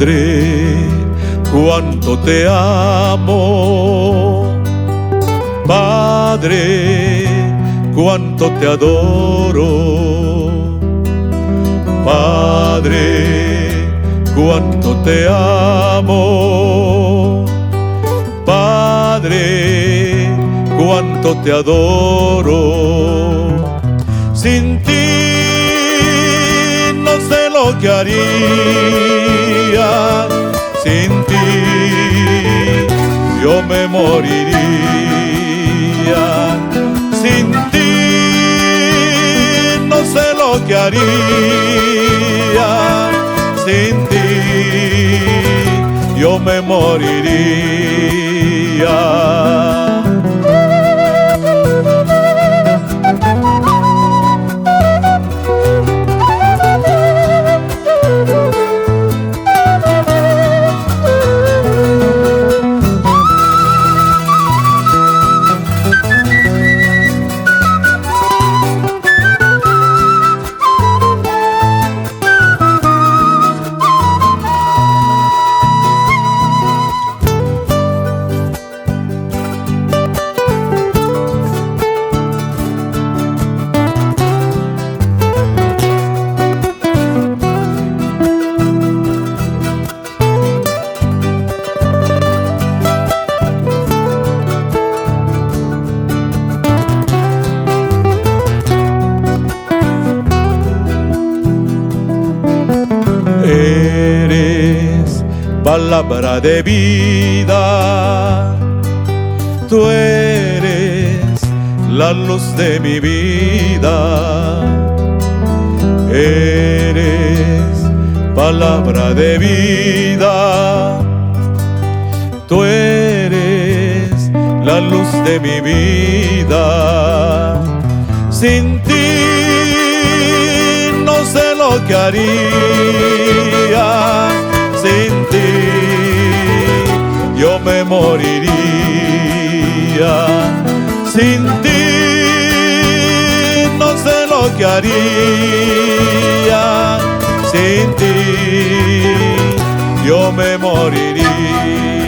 Padre, cuánto te amo. Padre, cuánto te adoro. Padre, cuánto te amo. Padre, cuánto te adoro. Sin ti no sé lo que haría. Sin ti yo me moriría. Sin ti no sé lo que haría. Sin ti yo me moriría. Eres palabra de vida, tú eres la luz de mi vida. Eres palabra de vida, tú eres la luz de mi vida. Sin ti no sé lo que haría. Sin ti yo me moriría. Sin ti no sé lo que haría. Sin ti yo me moriría.